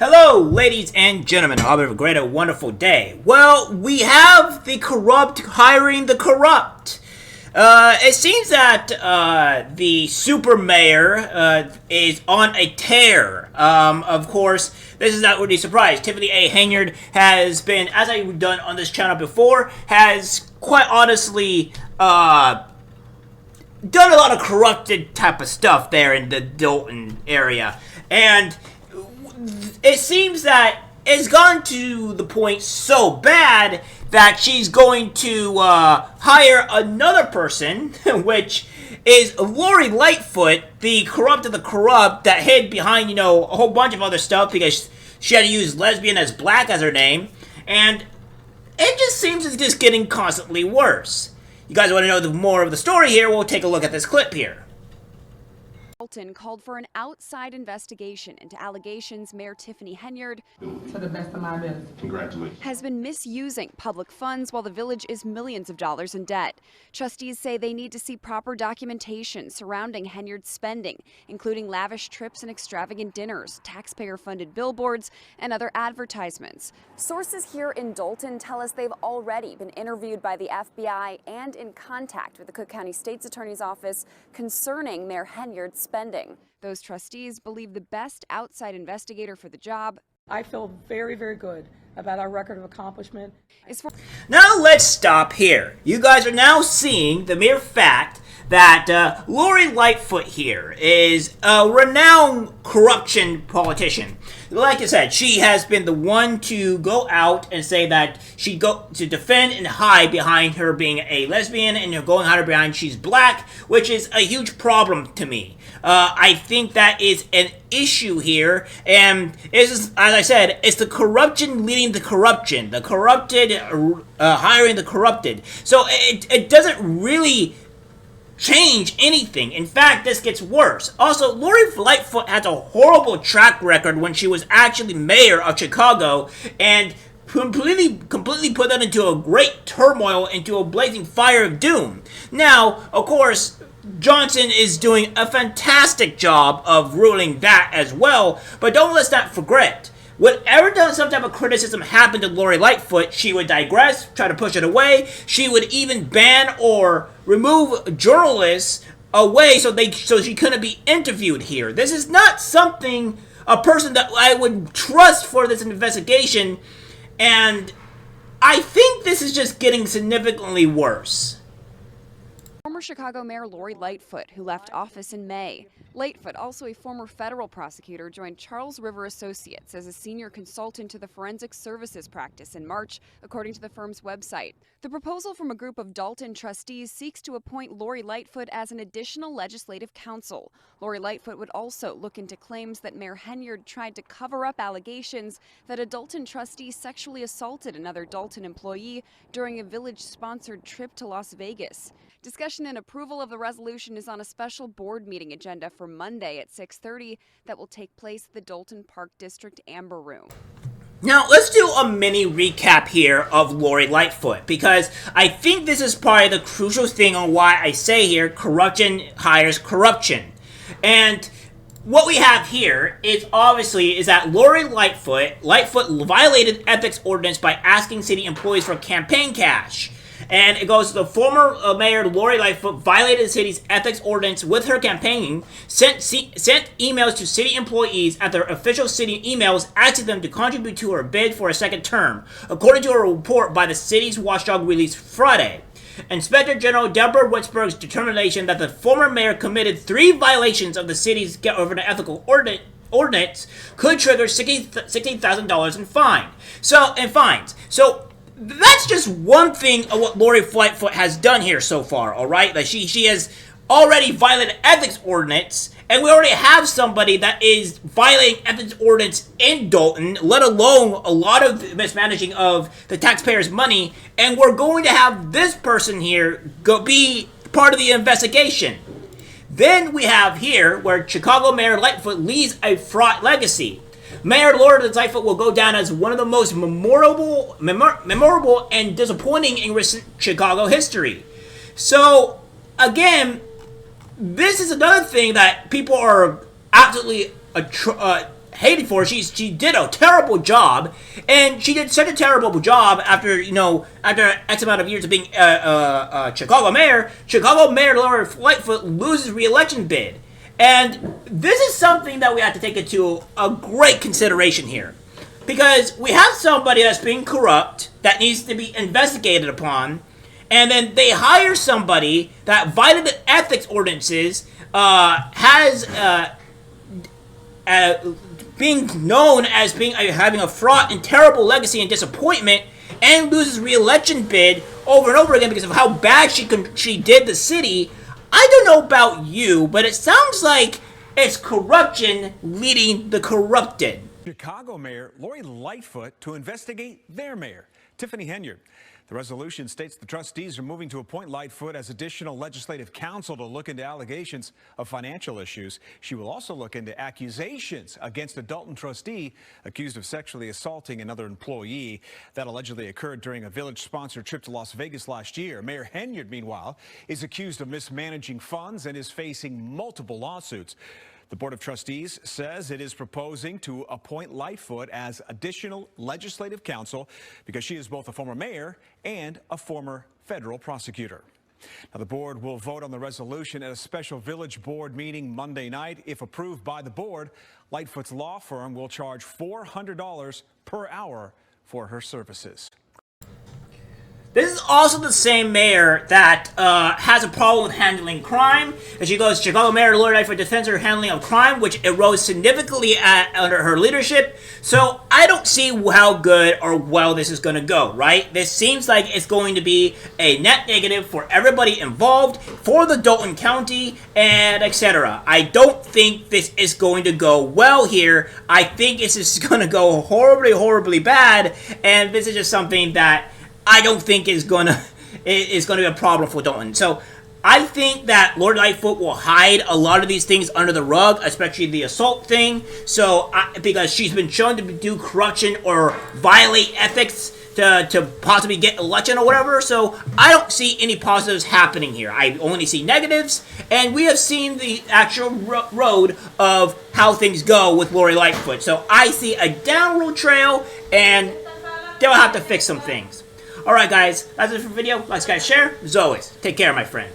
Hello, ladies and gentlemen. I hope you have a great and wonderful day. Well, we have the corrupt hiring the corrupt. It seems that the super mayor is on a tear. Of course, this is not really a surprise. Tiffany A. Henyard has been, as I've done on this channel before, has quite honestly done a lot of corrupted type of stuff there in the Dolton area. And it seems that it's gone to the point so bad that she's going to hire another person, which is Lori Lightfoot, the corrupt of the corrupt that hid behind, a whole bunch of other stuff because she had to use lesbian as black as her name. And it just seems it's just getting constantly worse. You guys want to know more of the story here? We'll take a look at this clip here. Dolton called for an outside investigation into allegations Mayor Tiffany Henyard, to the best of my ability, Congratulations. has been misusing public funds while the village is millions of dollars in debt. Trustees say they need to see proper documentation surrounding Henyard's spending, including lavish trips and extravagant dinners, taxpayer-funded billboards, and other advertisements. Sources here in Dolton tell us they've already been interviewed by the FBI and in contact with the Cook County State's Attorney's Office concerning Mayor Henyard's spending. Those trustees believe the best outside investigator for the job. I feel very, very good about our record of accomplishment. Now let's stop here. You guys are now seeing the mere fact that Lori Lightfoot here is a renowned corruption politician. Like I said, she has been the one to go out and say that she'd go to defend and hide behind her being a lesbian and going hide behind she's black, which is a huge problem to me. I think that is an issue here, and as I said, it's the corruption leading the corruption, the corrupted hiring the corrupted. So it doesn't really change anything. In fact, this gets worse. Also, Lori Lightfoot has a horrible track record when she was actually mayor of Chicago and completely put that into a great turmoil, into a blazing fire of doom. Now, of course, Johnson is doing a fantastic job of ruling that as well, but let's not forget. Whenever some type of criticism happened to Lori Lightfoot, she would digress, try to push it away. She would even ban or remove journalists away so she couldn't be interviewed here. This is not a person that I would trust for this investigation, and I think this is just getting significantly worse. Former Chicago Mayor Lori Lightfoot, who left office in May. Lightfoot, also a former federal prosecutor, joined Charles River Associates as a senior consultant to the forensic services practice in March, according to the firm's website. The proposal from a group of Dolton trustees seeks to appoint Lori Lightfoot as an additional legislative counsel. Lori Lightfoot would also look into claims that Mayor Henyard tried to cover up allegations that a Dolton trustee sexually assaulted another Dolton employee during a village-sponsored trip to Las Vegas. Discussion and approval of the resolution is on a special board meeting agenda for Monday at 6:30 that will take place at the Dolton Park District Amber Room. Now, let's do a mini recap here of Lori Lightfoot, because I think this is probably the crucial thing on why I say here, corruption hires corruption. And what we have here is that Lori Lightfoot violated ethics ordinance by asking city employees for campaign cash. And it goes to the former mayor, Lori Lightfoot, violated the city's ethics ordinance with her campaigning, sent emails to city employees at their official city emails asking them to contribute to her bid for a second term, according to a report by the city's watchdog released Friday. Inspector General Deborah Witzberg's determination that the former mayor committed 3 violations of the city's governing ethical ordinance could trigger $60,000 in fines. So that's just one thing of what Lori Lightfoot has done here so far, alright? Like she has already violated ethics ordinance, and we already have somebody that is violating ethics ordinance in Dolton, let alone a lot of mismanaging of the taxpayers' money, and we're going to have this person here be part of the investigation. Then we have here where Chicago Mayor Lightfoot leaves a fraught legacy. Mayor Lori Lightfoot will go down as one of the most memorable and disappointing in recent Chicago history. So, again, this is another thing that people are absolutely hated for. She did a terrible job, and she did such a terrible job after after X amount of years of being Chicago mayor. Chicago Mayor Lori Lightfoot loses re-election bid, and this is something that we have to take into a great consideration here, because we have somebody that's being corrupt that needs to be investigated upon, and then they hire somebody that violated ethics ordinances, being known as having a fraught and terrible legacy and disappointment, and loses re-election bid over and over again because of how bad she did the city. I don't know about you, but it sounds like it's corruption leading the corrupted. Chicago Mayor Lori Lightfoot to investigate their mayor, Tiffany Henyard. The resolution states the trustees are moving to appoint Lightfoot as additional legislative counsel to look into allegations of financial issues. She will also look into accusations against a Dolton trustee accused of sexually assaulting another employee. That allegedly occurred during a village-sponsored trip to Las Vegas last year. Mayor Henyard, meanwhile, is accused of mismanaging funds and is facing multiple lawsuits. The Board of Trustees says it is proposing to appoint Lightfoot as additional legislative counsel because she is both a former mayor and a former federal prosecutor. Now, the board will vote on the resolution at a special village board meeting Monday night. If approved by the board, Lightfoot's law firm will charge $400 per hour for her services. This is also the same mayor that has a problem with handling crime. As she goes, Chicago Mayor Lori Lightfoot defends her handling of crime, which erodes significantly under her leadership. So I don't see how good or well this is going to go, right? This seems like it's going to be a net negative for everybody involved, for the Dolton County, and etc. I don't think this is going to go well here. I think this is going to go horribly, horribly bad, and this is just something that I don't think is gonna be a problem for Dolton. So I think that Lori Lightfoot will hide a lot of these things under the rug, especially the assault thing. So because she's been shown to do corruption or violate ethics to possibly get election or whatever. So I don't see any positives happening here. I only see negatives, and we have seen the actual road of how things go with Lori Lightfoot. So I see a downward trail, and they'll have to fix some things. Alright guys, that's it for the video. Like, guys, share. As always, take care, my friend.